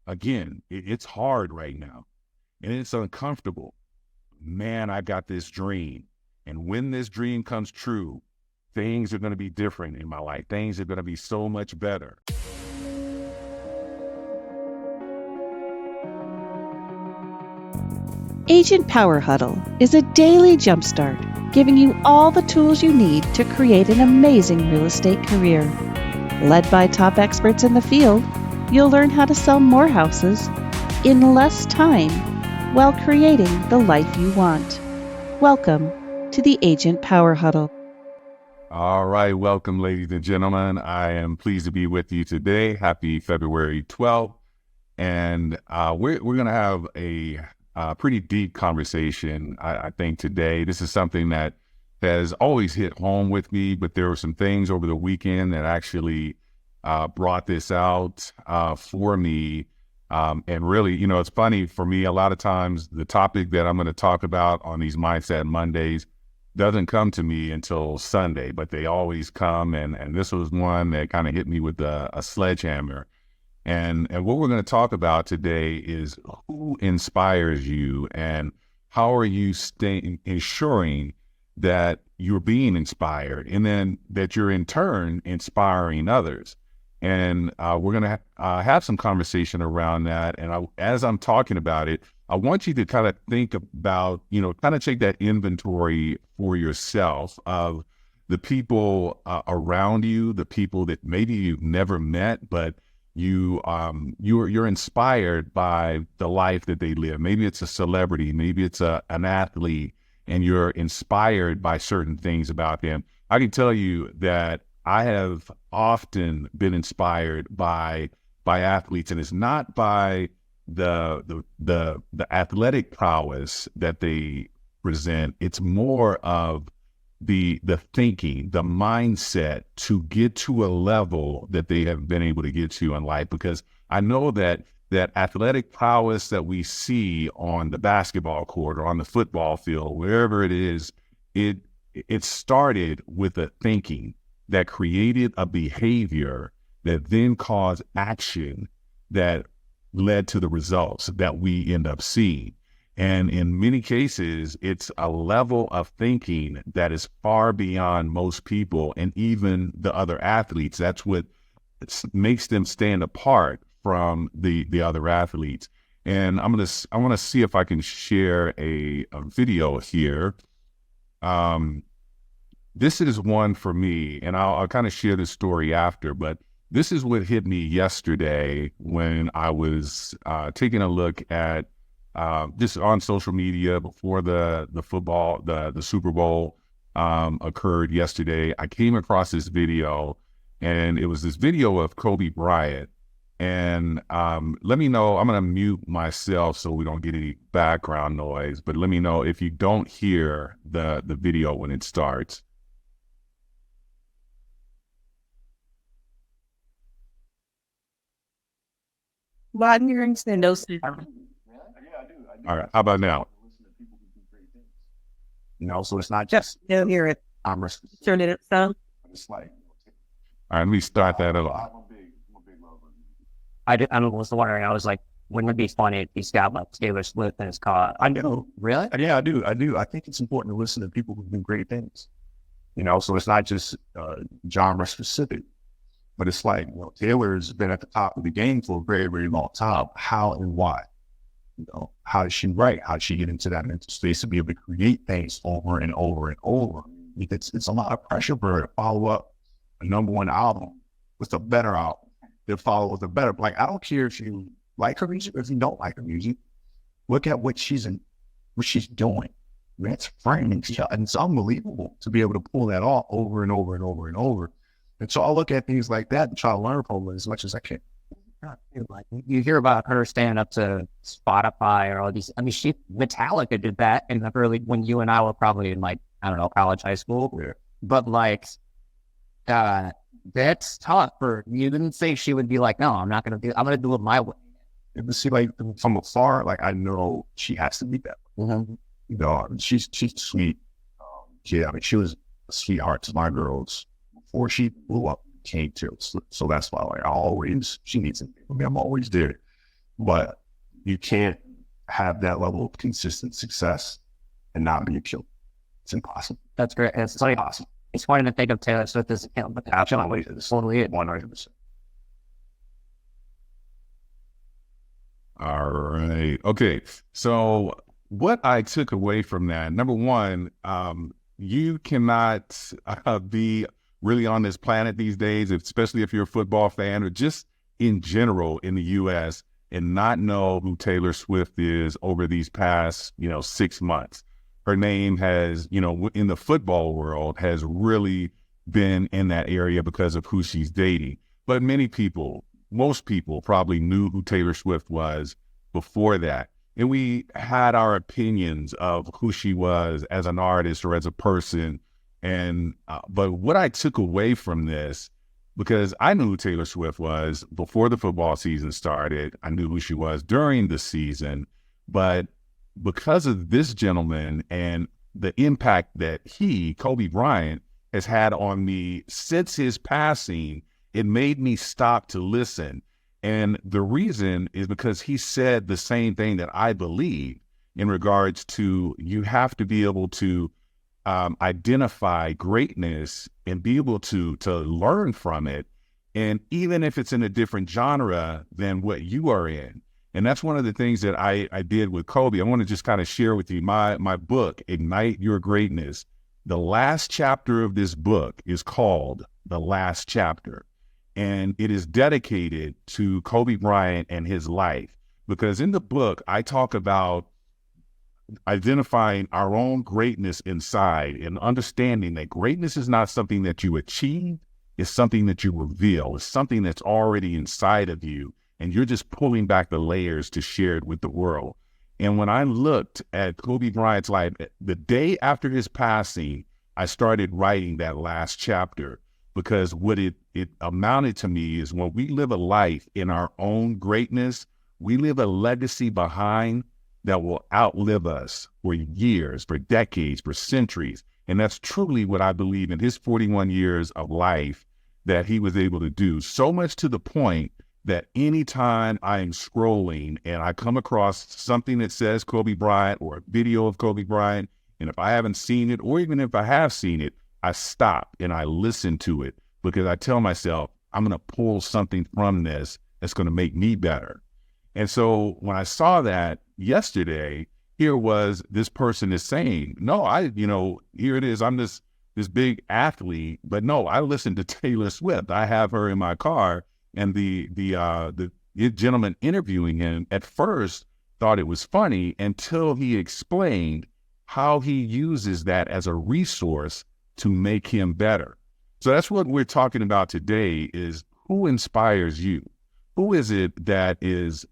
again, it's hard right now and it's uncomfortable. Man, I got this dream. And when this dream comes true, things are going to be different in my life. Things are going to be so much better. Agent Power Huddle is a daily jumpstart, giving you all the tools you need to create an amazing real estate career. Led by top experts in the field, you'll learn how to sell more houses in less time while creating the life you want. Welcome to the Agent Power Huddle. All right. Welcome, ladies and gentlemen. I am pleased to be with you today. Happy February 12th. And we're going to have a pretty deep conversation, I think, today. This is something that has always hit home with me, but there were some things over the weekend that actually brought this out for me. And really, it's funny for me, a lot of times the topic that I'm going to talk about on these Mindset Mondays doesn't come to me until Sunday, but they always come. And this was one that kind of hit me with a sledgehammer. And what we're going to talk about today is who inspires you and how are you ensuring that you're being inspired and then that you're in turn inspiring others. And we're going to have some conversation around that. And as I'm talking about it, I want you to kind of think about, kind of take that inventory for yourself of the people around you, the people that maybe you've never met, but you're inspired by the life that they live. Maybe it's a celebrity, maybe it's an athlete, and you're inspired by certain things about them. I can tell you that I have often been inspired by athletes, and it's not by the athletic prowess that they present. It's more of the thinking, the mindset to get to a level that they have been able to get to in life. Because I know that athletic prowess that we see on the basketball court or on the football field, wherever it is, it started with a thinking that created a behavior that then caused action that led to the results that we end up seeing. And in many cases, it's a level of thinking that is far beyond most people and even the other athletes. That's what makes them stand apart from the other athletes. And I want to see if I can share a video here. This is one for me, and I'll kind of share this story after, but this is what hit me yesterday when I was taking a look at just on social media before the football, the Super Bowl occurred yesterday. I came across this video, and it was this video of Kobe Bryant. And let me know, I'm going to mute myself so we don't get any background noise, but let me know if you don't hear the video when it starts. Well, I'm hearing no sound. All right. How about now? So it's not just Don't hear it. Turn it up some. it's like All right, let me start that off. I was wondering, I was like, wouldn't it be funny if he's got like Taylor Swift in his car? I know. Really? Yeah, I do. I think it's important to listen to people who do great things. So it's not just genre specific, but it's like, Taylor's been at the top of the game for a very, very long time. How and why? How does she write? How does she get into that mental space to be able to create things over and over and over? It's a lot of pressure for her to follow up a number one album with a better album. To follow with a better, like, I don't care if you like her music or if you don't like her music. Look at what she's doing. That's frightening. And it's unbelievable to be able to pull that off over and over and over and over. And so I look at things like that and try to learn from it as much as I can. Like you hear about her standing up to Spotify or all these. I mean, Metallica did that in the early, when you and I were probably in college, high school. Yeah. But that's tough for you. Didn't say she would be like, no, I'm not going to do. I'm going to do it my way. And to see, like, from afar, like, I know she has to be that way. Mm-hmm. She's sweet. I mean, she was a sweetheart to my girls before she blew up, came to. So that's why, like, she needs it. I mean, I'm always there. but you can't have that level of consistent success and not be a killer. It's impossible. That's great. It's like awesome. It's funny to think of Taylor Swift as a killer, but Absolutely. It's totally it. 100%. All right. Okay. So what I took away from that, number one, you cannot be really on this planet these days, especially if you're a football fan or just in general in the U.S., and not know who Taylor Swift is over these past, 6 months. Her name has, in the football world, has really been in that area because of who she's dating. But most people probably knew who Taylor Swift was before that. And we had our opinions of who she was as an artist or as a person. And but what I took away from this, because I knew who Taylor Swift was before the football season started, I knew who she was during the season, but because of this gentleman and the impact that Kobe Bryant, has had on me since his passing, it made me stop to listen. And the reason is because he said the same thing that I believe in regards to you have to be able to identify greatness and be able to learn from it. And even if it's in a different genre than what you are in. And that's one of the things that I did with Kobe. I want to just kind of share with you my book, Ignite Your Greatness. The last chapter of this book is called The Last Chapter. And it is dedicated to Kobe Bryant and his life. Because in the book, I talk about identifying our own greatness inside and understanding that greatness is not something that you achieve, it's something that you reveal. It's something that's already inside of you, and you're just pulling back the layers to share it with the world. And when I looked at Kobe Bryant's life, the day after his passing, I started writing that last chapter, because what it amounted to me is when we live a life in our own greatness, we live a legacy behind that will outlive us for years, for decades, for centuries. And that's truly what I believe in his 41 years of life that he was able to do. So much to the point that anytime I am scrolling and I come across something that says Kobe Bryant or a video of Kobe Bryant, and if I haven't seen it, or even if I have seen it, I stop and I listen to it, because I tell myself, I'm going to pull something from this that's going to make me better. And so when I saw that yesterday, here was this person is saying, no, here it is. I'm this big athlete, but no, I listen to Taylor Swift. I have her in my car. And the gentleman interviewing him at first thought it was funny until he explained how he uses that as a resource to make him better. So that's what we're talking about today, is who inspires you? Who is it that is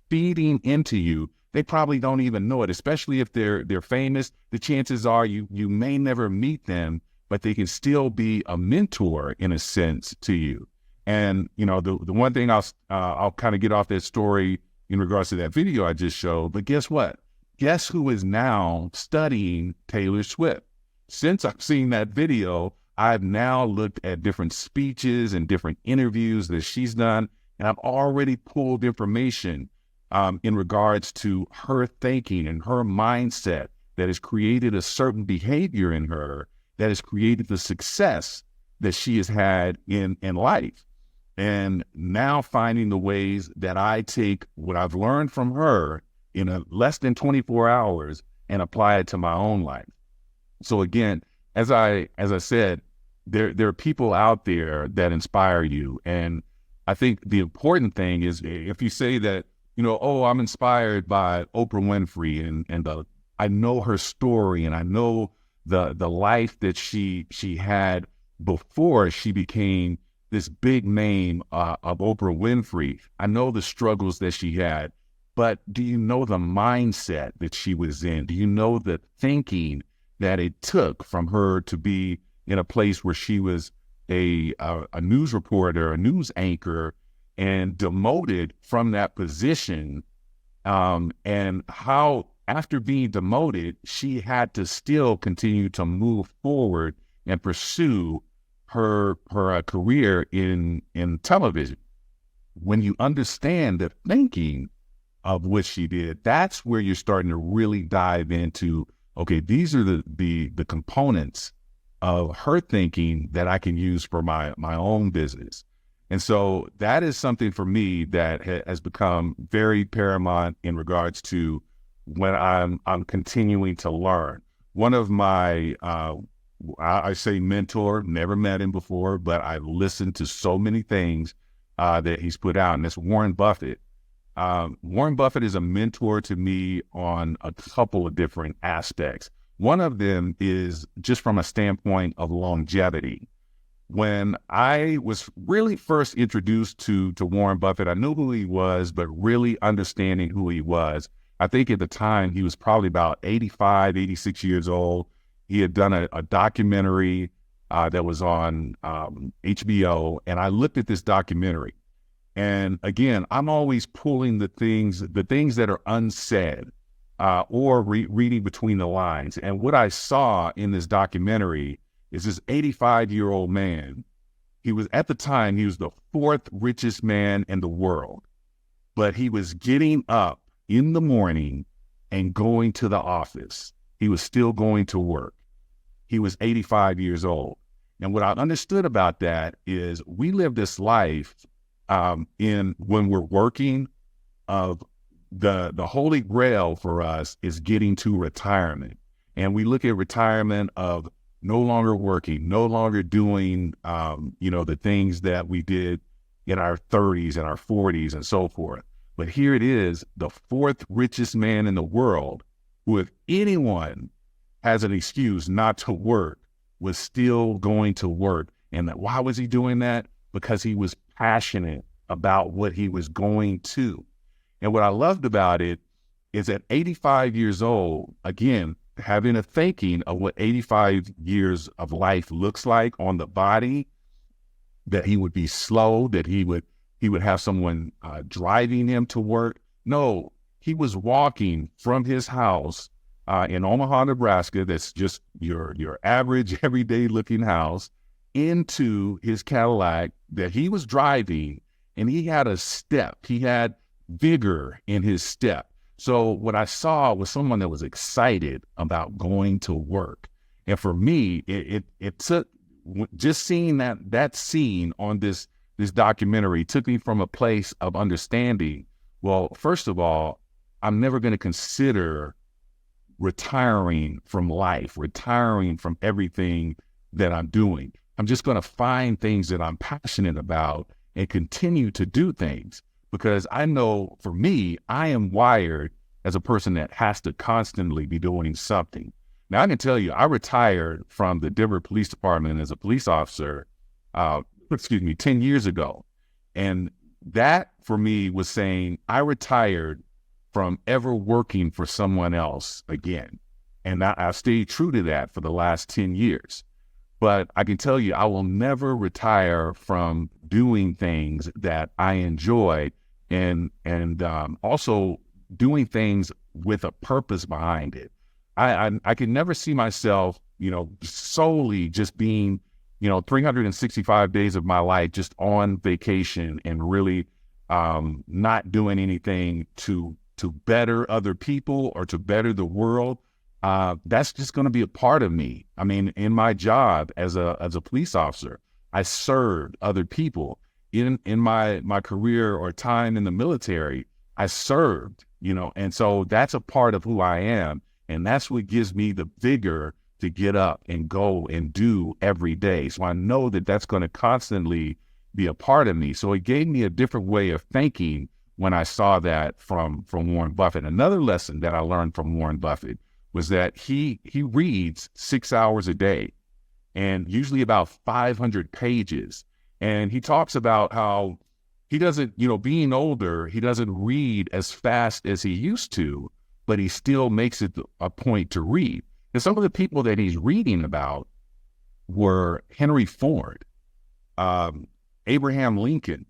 feeding into you? They probably don't even know it, especially if they're famous. The chances are you may never meet them, but they can still be a mentor in a sense to you. And the one thing I'll kind of get off that story in regards to that video I just showed. But guess what? Guess who is now studying Taylor Swift? Since I've seen that video, I've now looked at different speeches and different interviews that she's done, and I've already pulled information in regards to her thinking and her mindset that has created a certain behavior in her that has created the success that she has had in life. And now finding the ways that I take what I've learned from her in a less than 24 hours and apply it to my own life. So again, as I said, there are people out there that inspire you. And I think the important thing is, if you say that, I'm inspired by Oprah Winfrey and I know her story and I know the life that she had before she became this big name of Oprah Winfrey. I know the struggles that she had, but do you know the mindset that she was in? Do you know the thinking that it took from her to be in a place where she was a news reporter, a news anchor, and demoted from that position, and how after being demoted, she had to still continue to move forward and pursue her career in television. when you understand the thinking of what she did, that's where you're starting to really dive into, okay, these are the components of her thinking that I can use for my own business. And so that is something for me that has become very paramount in regards to when I'm continuing to learn. One of my, I say mentor, never met him before, but I've listened to so many things that he's put out, and it's Warren Buffett. Warren Buffett is a mentor to me on a couple of different aspects. One of them is just from a standpoint of longevity. When I was really first introduced to Warren Buffett, I knew who he was, but really understanding who he was, I think at the time he was probably about 85, 86 years old. He had done a documentary that was on HBO, and I looked at this documentary. And again, I'm always pulling the things that are unsaid or reading between the lines. And what I saw in this documentary is this 85-year-old man. He was, at the time, he was the fourth richest man in the world, but he was getting up in the morning and going to the office. He was still going to work. He was 85 years old. And what I understood about that is we live this life when we're working, of the holy grail for us is getting to retirement. And we look at retirement of no longer working, no longer doing, the things that we did in our 30s and our 40s and so forth. But here it is, the fourth richest man in the world, who, if anyone has an excuse not to work, was still going to work. And why was he doing that? Because he was passionate about what he was going to. And what I loved about it is at 85 years old, again, having a thinking of what 85 years of life looks like on the body, that he would be slow, that he would have someone driving him to work. No, he was walking from his house in Omaha, Nebraska, that's just your average, everyday looking house, into his Cadillac that he was driving, and he had a step. He had vigor in his step. So what I saw was someone that was excited about going to work. And for me, it took, just seeing that scene on this documentary took me from a place of understanding, well, first of all, I'm never going to consider retiring from life, retiring from everything that I'm doing. I'm just going to find things that I'm passionate about and continue to do things, because I know for me, I am wired as a person that has to constantly be doing something. Now, I can tell you, I retired from the Denver Police Department as a police officer, 10 years ago. And that for me was saying I retired from ever working for someone else again. And I've stayed true to that for the last 10 years. But I can tell you, I will never retire from doing things that I enjoy, and also doing things with a purpose behind it. I can never see myself, solely just being, 365 days of my life just on vacation and really not doing anything to better other people or to better the world. That's just going to be a part of me. I mean, in my job as a police officer, I served other people. In my career or time in the military, I served, and so that's a part of who I am. And that's what gives me the vigor to get up and go and do every day. So I know that that's going to constantly be a part of me. So it gave me a different way of thinking when I saw that from Warren Buffett. Another lesson that I learned from Warren Buffett was that he reads 6 hours a day, and usually about 500 pages. And he talks about how he doesn't, being older, he doesn't read as fast as he used to, but he still makes it a point to read. And some of the people that he's reading about were Henry Ford, Abraham Lincoln.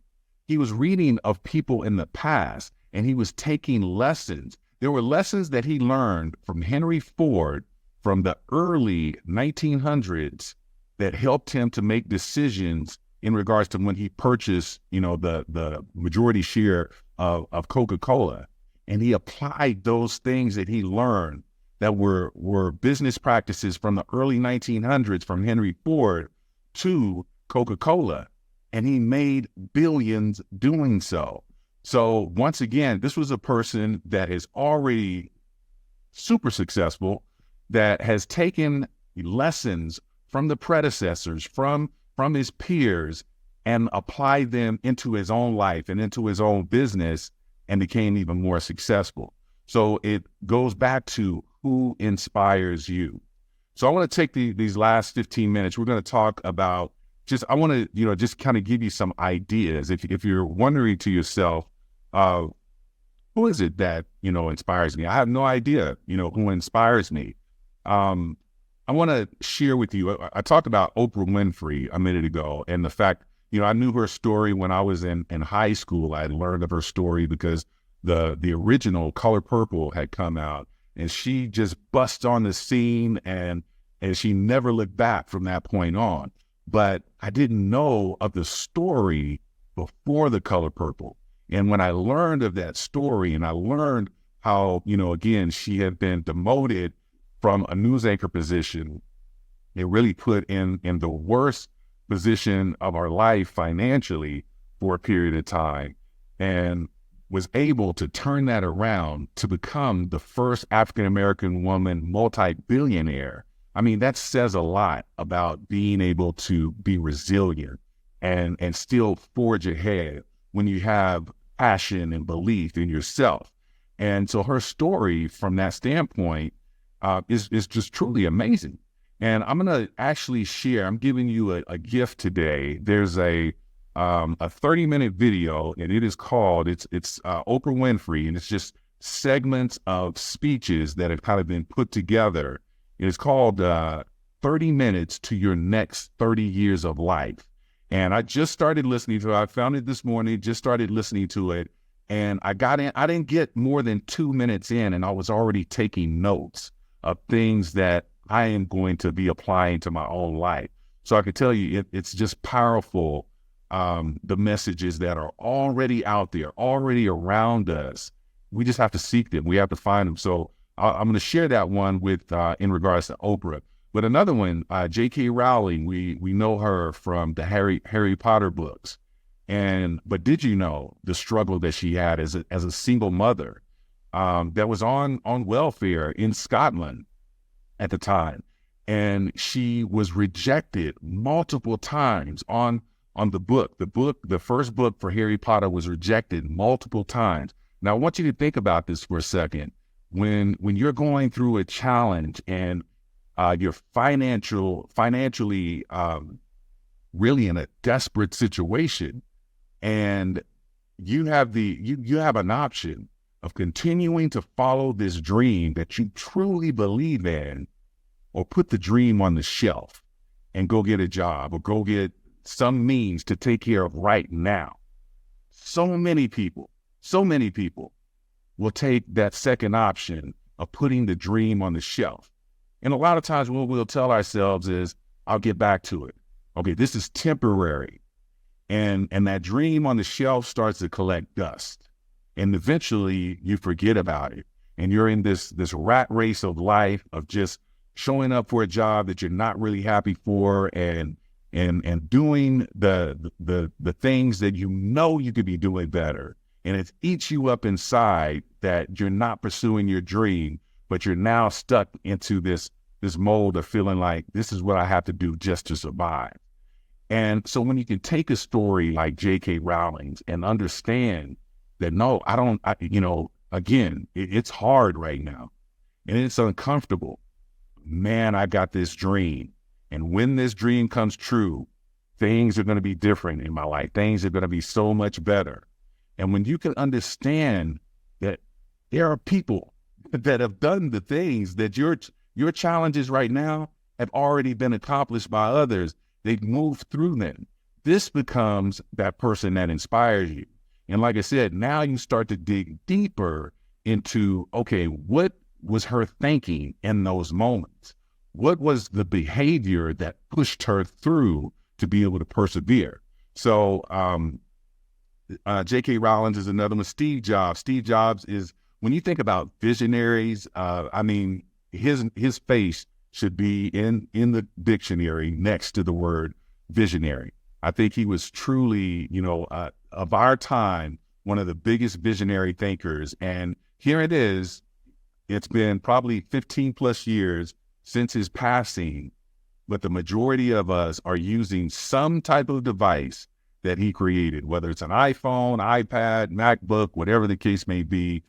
He was reading of people in the past, and he was taking lessons. There were lessons that he learned from Henry Ford from the early 1900s that helped him to make decisions in regards to when he purchased, the majority share of Coca-Cola, and he applied those things that he learned that were business practices from the early 1900s from Henry Ford to Coca-Cola, and he made billions doing so. So once again, this was a person that is already super successful, that has taken lessons from the predecessors, from his peers, and applied them into his own life and into his own business, and became even more successful. So it goes back to who inspires you. So I want to take these last 15 minutes. We're going to talk about I want to, just kind of give you some ideas. If you're wondering to yourself, who is it that, inspires me? I have no idea, who inspires me. I want to share with you, I talked about Oprah Winfrey a minute ago, and the fact, I knew her story when I was in high school. I had learned of her story because the original Color Purple had come out, and she just bust on the scene, and she never looked back from that point on. But I didn't know of the story before the Color Purple. And when I learned of that story, and I learned how, again, she had been demoted from a news anchor position, it really put in the worst position of our life financially for a period of time, and was able to turn that around to become the first African-American woman multi-billionaire. I mean, that says a lot about being able to be resilient and still forge ahead when you have passion and belief in yourself. And so her story from that standpoint is just truly amazing. And I'm going to actually share, I'm giving you a gift today. There's a 30-minute video, and it is called, it's Oprah Winfrey, and it's just segments of speeches that have kind of been put together. It's called 30 Minutes to Your Next 30 Years of Life. And I just started listening to it. I found it this morning, just started listening to it. And I didn't get more than 2 minutes in, and I was already taking notes of things that I am going to be applying to my own life. So I can tell you, it's just powerful, the messages that are already out there, already around us. We just have to seek them. We have to find them. So I'm going to share that one with in regards to Oprah. But another one, J.K. Rowling, we know her from the Harry Potter books. But did you know the struggle that she had as a single mother that was on welfare in Scotland at the time? And she was rejected multiple times on the book. The first book for Harry Potter was rejected multiple times. Now, I want you to think about this for a second. When you're going through a challenge and you're financially really in a desperate situation, and you have an option of continuing to follow this dream that you truly believe in, or put the dream on the shelf and go get a job or go get some means to take care of right now. So many people will take that second option of putting the dream on the shelf. And a lot of times what we'll tell ourselves is, I'll get back to it. Okay, this is temporary. And that dream on the shelf starts to collect dust. And eventually you forget about it. And you're in this rat race of life of just showing up for a job that you're not really happy for, and doing the things that you could be doing better. And it eats you up inside that you're not pursuing your dream, but you're now stuck into this mold of feeling like this is what I have to do just to survive. And so when you can take a story like J.K. Rowling's and understand that, no, again, it's hard right now and it's uncomfortable. Man, I got this dream. And when this dream comes true, things are going to be different in my life. Things are going to be so much better. And when you can understand that there are people that have done the things that your challenges right now have already been accomplished by others, they've moved through them. This becomes that person that inspires you. And like I said, now you start to dig deeper into, okay, what was her thinking in those moments? What was the behavior that pushed her through to be able to persevere? So J.K. Rowling is another one. Steve Jobs. Steve Jobs is, when you think about visionaries, I mean, his face should be in the dictionary next to the word visionary. I think he was truly, of our time, one of the biggest visionary thinkers. And here it is. It's been probably 15 plus years since his passing, but the majority of us are using some type of device that he created, whether it's an iPhone, iPad, MacBook, whatever the case may be.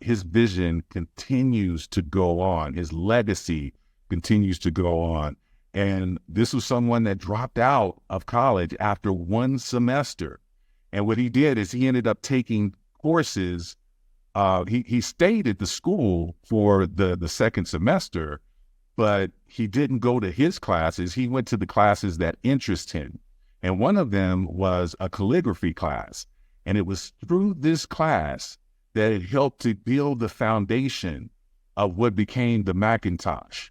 His vision continues to go on. His legacy continues to go on. And this was someone that dropped out of college after one semester. And what he did is he ended up taking courses. He stayed at the school for the second semester, but he didn't go to his classes. He went to the classes that interest him. And one of them was a calligraphy class. And it was through this class that it helped to build the foundation of what became the Macintosh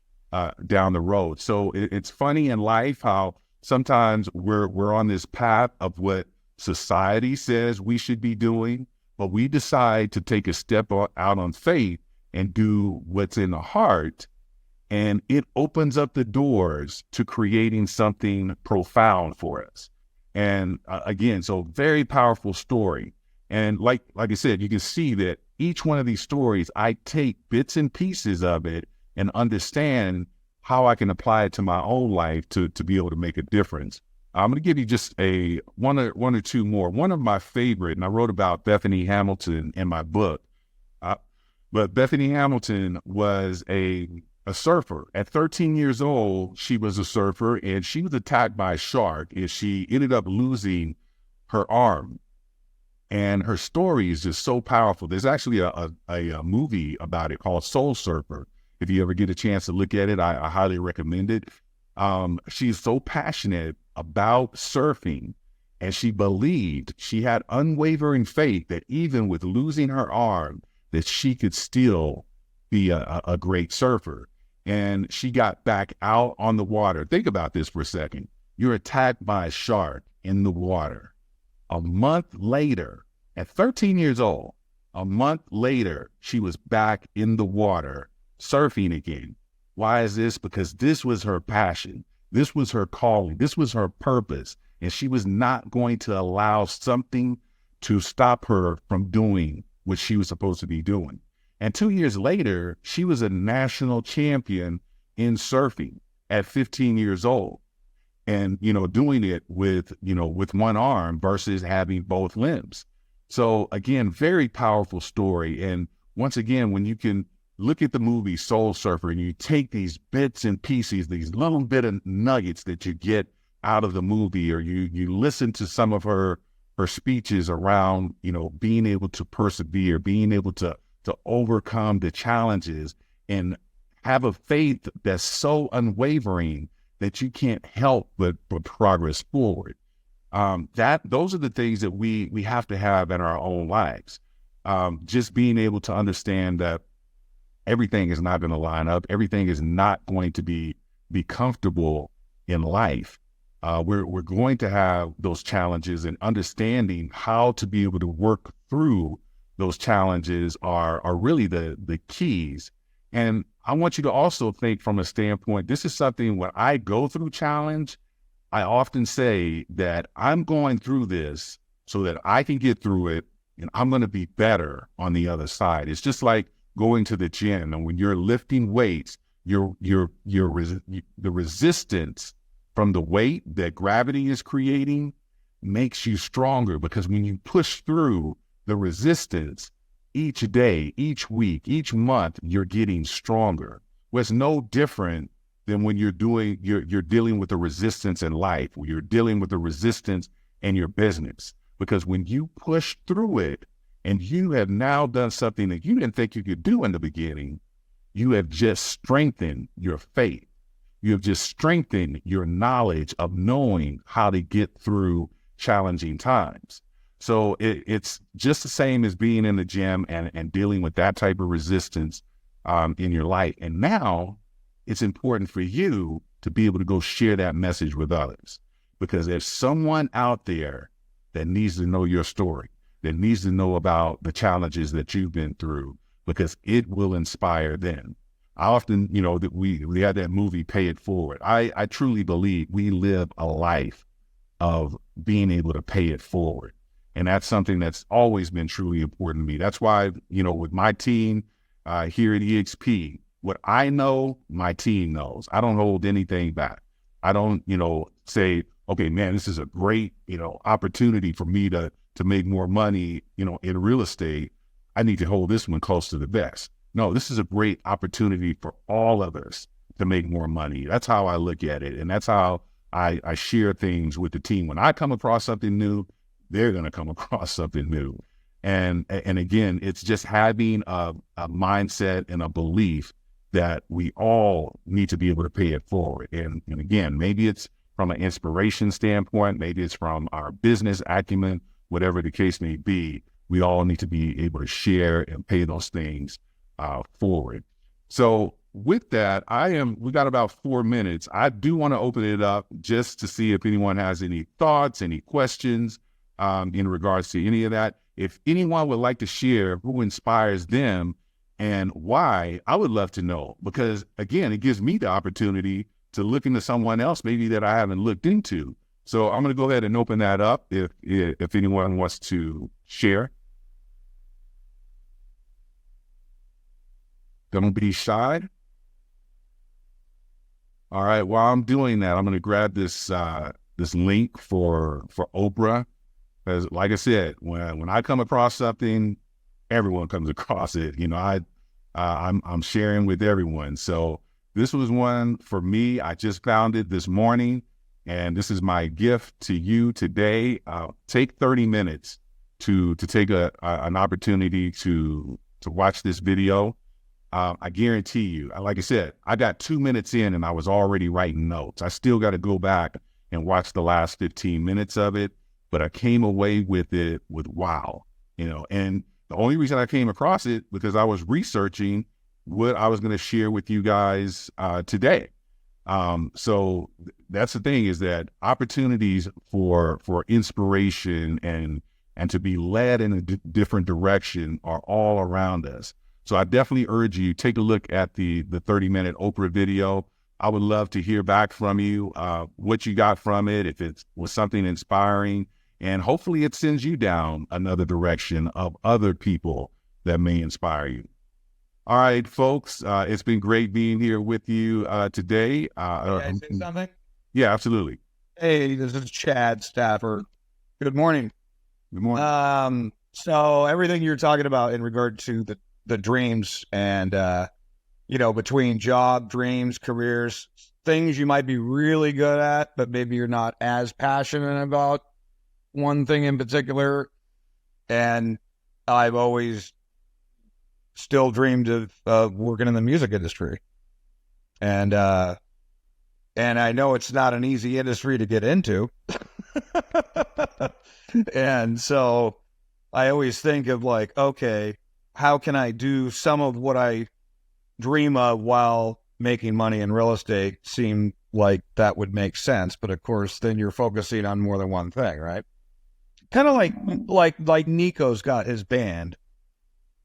down the road. So it's funny in life how sometimes we're on this path of what society says we should be doing, but we decide to take a step out on faith and do what's in the heart. And it opens up the doors to creating something profound for us. And again, so very powerful story. And like I said, you can see that each one of these stories, I take bits and pieces of it and understand how I can apply it to my own life to be able to make a difference. I'm going to give you just one or two more. One of my favorite, and I wrote about Bethany Hamilton in my book, but Bethany Hamilton was a surfer. At 13 years old, she was a surfer, and she was attacked by a shark, and she ended up losing her arm. And her story is just so powerful. There's actually a movie about it called Soul Surfer. If you ever get a chance to look at it, I highly recommend it. She's so passionate about surfing, and she believed, she had unwavering faith that even with losing her arm, that she could still be a great surfer. And she got back out on the water. Think about this for a second. You're attacked by a shark in the water. A month later, at 13 years old, a month later, she was back in the water surfing again. Why is this? Because this was her passion. This was her calling. This was her purpose. And she was not going to allow something to stop her from doing what she was supposed to be doing. And 2 years later, she was a national champion in surfing at 15 years old. And, doing it with one arm versus having both limbs. So again, very powerful story. And once again, when you can look at the movie Soul Surfer and you take these bits and pieces, these little bit of nuggets that you get out of the movie, or you listen to some of her speeches around, being able to persevere, being able to overcome the challenges and have a faith that's so unwavering that you can't help but progress forward. Those are the things that we have to have in our own lives. Just being able to understand that everything is not going to line up. Everything is not going to be comfortable in life. We're going to have those challenges, and understanding how to be able to work through those challenges are really the keys. And I want you to also think from a standpoint, this is something when I go through challenge, I often say that I'm going through this so that I can get through it and I'm going to be better on the other side. It's just like going to the gym, and when you're lifting weights, the resistance from the weight that gravity is creating makes you stronger, because when you push through the resistance each day, each week, each month, you're getting stronger. Well, it's no different than when you're dealing with the resistance in life, where you're dealing with the resistance in your business. Because when you push through it and you have now done something that you didn't think you could do in the beginning, you have just strengthened your faith. You have just strengthened your knowledge of knowing how to get through challenging times. So it's just the same as being in the gym and dealing with that type of resistance in your life. And now it's important for you to be able to go share that message with others, because there's someone out there that needs to know your story, that needs to know about the challenges that you've been through, because it will inspire them. I often, that we had that movie, Pay It Forward. I truly believe we live a life of being able to pay it forward. And that's something that's always been truly important to me. That's why, with my team here at EXP, what I know, my team knows. I don't hold anything back. I don't, say, okay, man, this is a great, opportunity for me to make more money, in real estate. I need to hold this one close to the vest. No, this is a great opportunity for all of us to make more money. That's how I look at it. And that's how I share things with the team. When I come across something new, they're going to come across something new. And again, it's just having a mindset and a belief that we all need to be able to pay it forward. And again, maybe it's from an inspiration standpoint, maybe it's from our business acumen, whatever the case may be, we all need to be able to share and pay those things forward. So with that, we got about 4 minutes. I do want to open it up just to see if anyone has any thoughts, any questions in regards to any of that. If anyone would like to share who inspires them and why, I would love to know, because again, it gives me the opportunity to look into someone else maybe that I haven't looked into. So I'm going to go ahead and open that up if anyone wants to share. Don't be shy. All right. While I'm doing that, I'm going to grab this link for Oprah. Because like I said, when I come across something, everyone comes across it. I'm sharing with everyone. So this was one for me. I just found it this morning, and this is my gift to you today. Take 30 minutes to take an opportunity to watch this video. I guarantee you, like I said, I got 2 minutes in and I was already writing notes. I still got to go back and watch the last 15 minutes of it, but I came away with it with wow, and the only reason I came across it because I was researching what I was going to share with you guys today. So that's the thing, is that opportunities for inspiration and to be led in a different direction are all around us. So I definitely urge you, take a look at the 30-minute Oprah video. I would love to hear back from you, what you got from it, if it was something inspiring, and hopefully it sends you down another direction of other people that may inspire you. All right, folks, it's been great being here with you today. Can I say something? Yeah, absolutely. Hey, this is Chad Stafford. Good morning. Good morning. So everything you're talking about in regard to the dreams and, between job, dreams, careers, things you might be really good at, but maybe you're not as passionate about one thing in particular. And I've always still dreamed of working in the music industry. And I know it's not an easy industry to get into. And so I always think of like, okay, how can I do some of what I dream of while making money in real estate? Seemed like that would make sense. But of course, then you're focusing on more than one thing, right? Kind of like Nico's got his band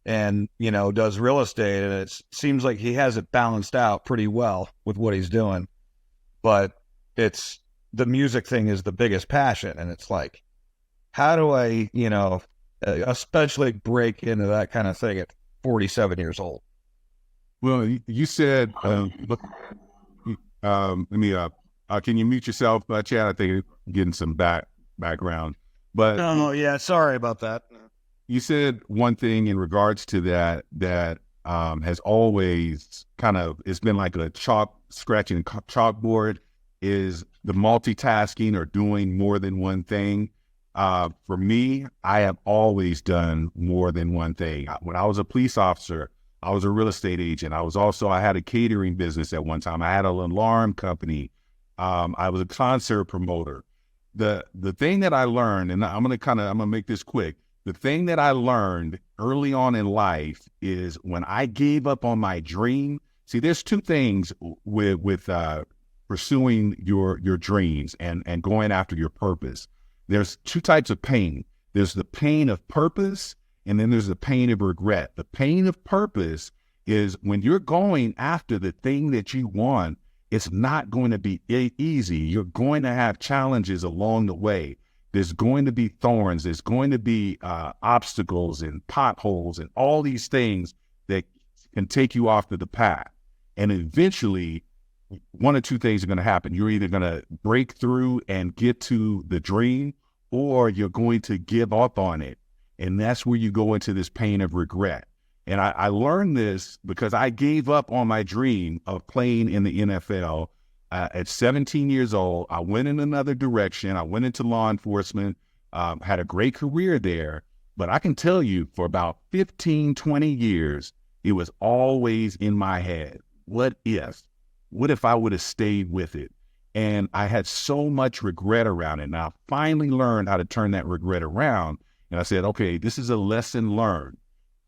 and, does real estate, and it seems like he has it balanced out pretty well with what he's doing. But it's the music thing is the biggest passion. And it's like, how do I, especially break into that kind of thing at 47 years old? Well, you said, can you mute yourself, Chad? I think you're getting some background. But oh, yeah, sorry about that. You said one thing in regards to that has always it's been like a scratching chalkboard, is the multitasking or doing more than one thing. For me, I have always done more than one thing. When I was a police officer, I was a real estate agent. I had a catering business at one time. I had an alarm company. I was a concert promoter. The thing that I learned, and I'm gonna make this quick. The thing that I learned early on in life is when I gave up on my dream. See, there's two things with pursuing your dreams and going after your purpose. There's two types of pain. There's the pain of purpose, and then there's the pain of regret. The pain of purpose is when you're going after the thing that you want, it's not going to be easy. You're going to have challenges along the way. There's going to be thorns. There's going to be obstacles and potholes and all these things that can take you off to the path. And eventually, one or two things are going to happen. You're either going to break through and get to the dream, or you're going to give up on it. And that's where you go into this pain of regret. And I learned this because I gave up on my dream of playing in the NFL. At 17 years old, I went in another direction. I went into law enforcement, had a great career there. But I can tell you for about 15, 20 years, it was always in my head. What if I would have stayed with it? And I had so much regret around it. And I finally learned how to turn that regret around. And I said, okay, this is a lesson learned.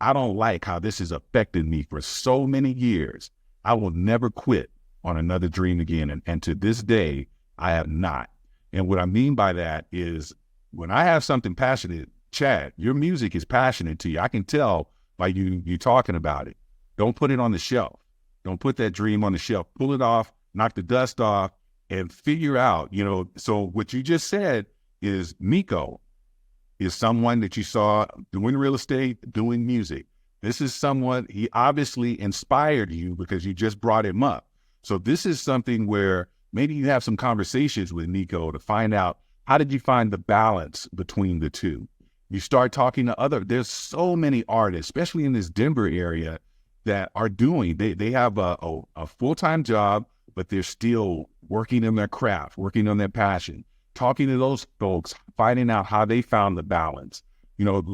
I don't like how this has affected me for so many years. I will never quit on another dream again. And to this day, I have not. And what I mean by that is when I have something passionate, Chad, your music is passionate to you. I can tell by you talking about it. Don't put it on the shelf. Don't put that dream on the shelf. Pull it off, knock the dust off, and figure out, so what you just said is Nico is someone that you saw doing real estate, doing music. This is someone, he obviously inspired you because you just brought him up. So this is something where maybe you have some conversations with Nico to find out, how did you find the balance between the two? You start talking to there's so many artists, especially in this Denver area, that are doing, they have a full-time job, but they're still working in their craft, working on their passion, talking to those folks, finding out how they found the balance, looking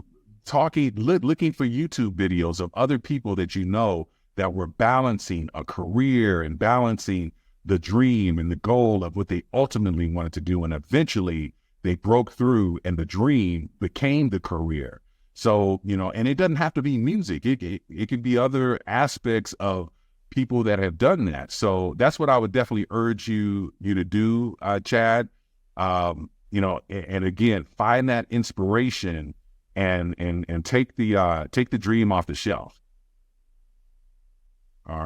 for YouTube videos of other people that that were balancing a career and balancing the dream and the goal of what they ultimately wanted to do. And eventually they broke through and the dream became the career. So, and it doesn't have to be music. It could be other aspects of people that have done that. So that's what I would definitely urge you to do, Chad. And again, find that inspiration and take the dream off the shelf. All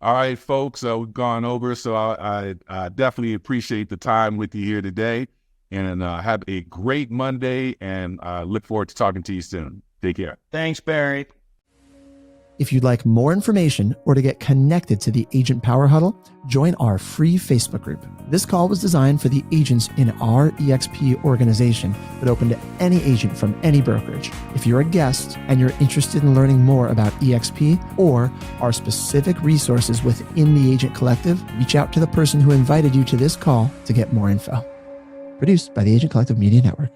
right, folks. We've gone over, so I definitely appreciate the time with you here today. And have a great Monday, and look forward to talking to you soon. Take care. Thanks, Barry. If you'd like more information or to get connected to the Agent Power Huddle, join our free Facebook group. This call was designed for the agents in our EXP organization, but open to any agent from any brokerage. If you're a guest and you're interested in learning more about EXP or our specific resources within the Agent Collective, reach out to the person who invited you to this call to get more info. Produced by the Agent Collective Media Network.